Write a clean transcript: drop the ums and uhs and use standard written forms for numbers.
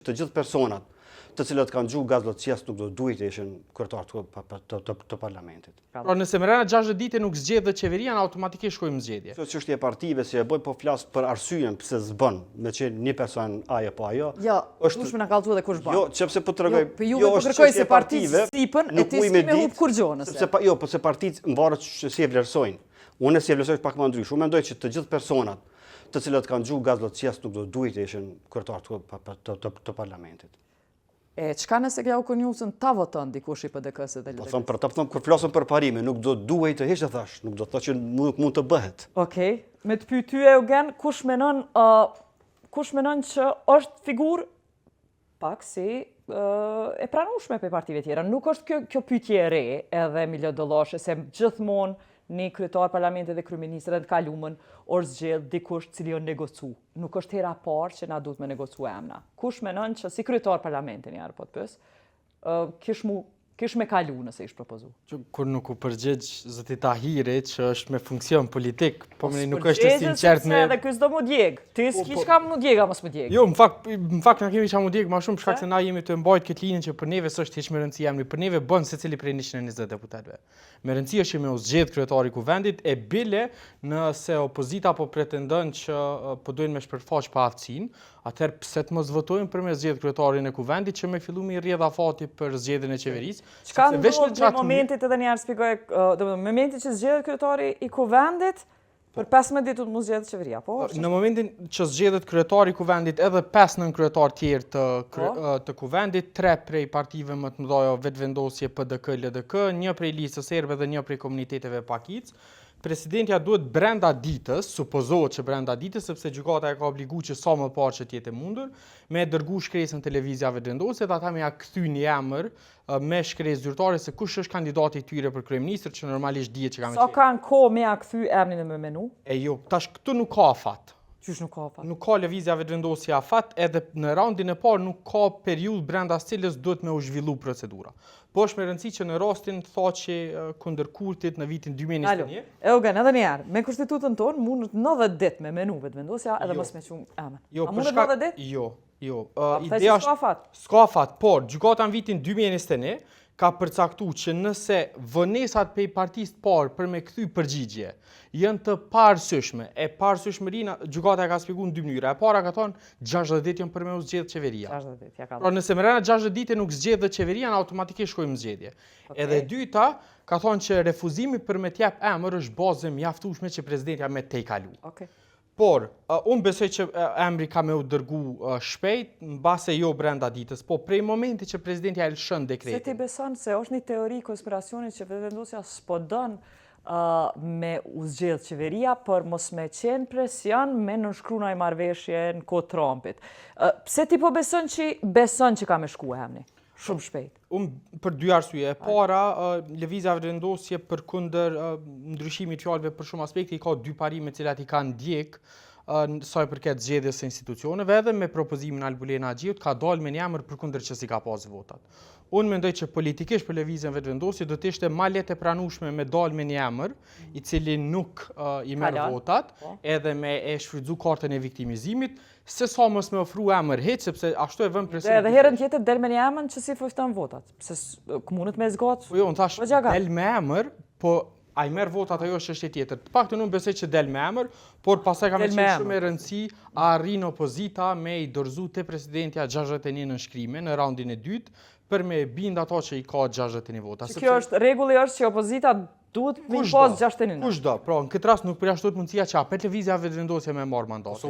Të gjithë personat të cilët kanë gjuhë gazlotësias nuk do duhet të ishin kryetar të parlamentit. Pra nëse më rreth 60 ditë nuk zgjedhet qeveria, automatikisht shkojmë në zgjedhje. Kjo çështje e partive si e bëj po flas për arsyeën pse s'bën, me që një person ai apo ajo. Jo, kush më na kallzu dhe kush bën. Jo, sepse po tregoj. Jo, po kërkoj se partive sipën e ti me hub kur gjonës. Sepse jo, po se partitë mvaret si e vlerësojnë. Unë si e vlerësoj pak më ndryshe. Unë mendoj që të gjithë personat të cilët kanë gjuhë gazlotësias nuk do duhet të ishin kryetar të parlamentit. E çka nëse kjo konjusën ta voton dikush i PDK-s dhe LDK? Po them për ta kur flasëm për parime, nuk do duhet të hiç të thash, nuk do të thotë që nuk mund të bëhet. Okej. Me të pyet ty Eugen, kush mendon që është figurë pak si e pranueshme për partive tjera. Nuk është kjo pyetje e re edhe Emilio Dolloshe se gjithmonë një kryetar parlamentit dhe kryeministrat të kalumën or zgjedh dikush cili o negocu. Nuk është hera parë që na duhet me negocu emna. Kush menon që si kryetar parlamentin jarë po të pës, kish me kalu nëse ish propozu? Kur nuk u përgjigj zoti Tahiri që është me funksion politik, po më nuk është sinqert me. Edhe ky s'do mu djeg. Ti s'kish kam mu djeg, mos mu djeg. Jo, në fakt na kemi çam mu djeg më shumë shkak se na jemi të mbajt këtë linjë që për neve s'është hiç më rëndësi emri, për neve bën secili prej 120 deputetëve. Me rëndësi është që me u zgjedh kryetari i kuvendit e bile nëse opozita po pretendon që po dojnë me shpërfaq pa aftësinë, atëherë pse të mos votojmë për me zgjedh kryetarin e kuvendit që me fillu mi rrjedh afati për zgjedhjen e qeverisë. Çka ndodh në momentit edhe një herë shpjegoj, domethënë në momentin që zgjedhet kryetari i kuvendit për 15 ditë mund zgjedhet qeveria, po? Në momentin që zgjedhet kryetari i kuvendit edhe 5 nën kryetar tjerë të kuvendit, 3 prej partive më të mëdha vetvendosje PDK, LDK, 1 prej listës serbe dhe 1 prej komuniteteve pakic. Presidentja duhet brenda ditës, supozohet që brenda ditës, sepse gjykata e ka obliguar që sa më parë që të jetë mundur, me dërgu shkresën televizjave vendosje dhe ata me ja kthy një emër me shkresë zyrtare se kush është kandidati i tyre për kryeministër që normalisht dihet që ka me qenë. Sa kanë kohë me ja kthy emrin me menu? E jo, tash këtu nuk ka afat. Qysh nuk ka afat? Nuk ka lëvizja vendosje afat, edhe në raundin e parë nuk ka periudhë brenda cilës duhet me u zhvillu procedura. Po është me rëndësi që në rastin thoqe kundër Kurtit në vitin 2021. Eugen, edhe një herë, me kushtetutën tonë mundet 90 ditë me menu vetvendosja edhe mos me qumë emër. A mundet 90 ditë? Jo. Ideja është s'ka afat, por gjykata në vitin 2021 ka përcaktuar që nëse vonesat prej partisë të parë për me kthy përgjigje janë të parësyeshme, e parësyeshmërinë gjykata e ka shpjeguar në 2 mënyra. E para ka thonë 60 ditë janë për me u zgjedh qeveria. 60 ditë, ja ka. Pra nëse më rreth 60 ditë nuk zgjedhet qeveria, automatikisht shkojmë në zgjedhje. Edhe e dyta ka thonë që refuzimi për me t'jap emër është bazë mjaftueshme që presidentja me te kalu. Por, unë besoj që emri ka me u dërgu shpejt, mbase jo brenda ditës, po prej momenti që presidentja e lëshon dekretin. Se ti beson se është një teori konspiracioni që vetvendosja s'po don me u zgjedh qeveria, për mos me qenë presion me nënshkruna i marrëveshje në kohë Trumpit. Pse ti po beson që ka me shku emri? Shumë shpejt. Unë për 2 arsye. E para, lëvizja vendosje përkundër ndryshimit fjalëve për shumë aspekte i ka 2 parime të cilat i kanë ndjek sa i përket zgjedhjes së institucioneve, edhe me propozimin Albulena Xhiut ka dalë me një emër përkundër që si ka pas votat. Unë mendoj që politikisht për lëvizjen vetvendosje do të ishte ma lehtë e pranueshme me dalë me një emër i cili nuk i merr votat, edhe me e shfrytzu kartën e viktimizimit, se sa mos me ofru emër hiç, sepse ashtu e vën presion. Edhe herën tjetër del me një emër që si fishton votat, se komunët me zgat. Po jo, unë thash del me emër, po a i merr votat ajo është çështje tjetër. Të paktën unë besoj që del me emër, por pastaj ka me qenë shumë e rëndësi a arrin opozita me i dorëzu te presidentja 61 nënshkrime në raundin e dytë për me bind ato që i ka 61 vota. Kjo është rregulli është që opozita duhet me pas 61. Kushdo, pra në këtë rast nuk përjashtohet mundësia që apet lëvizja vetvendosje me marr mandat.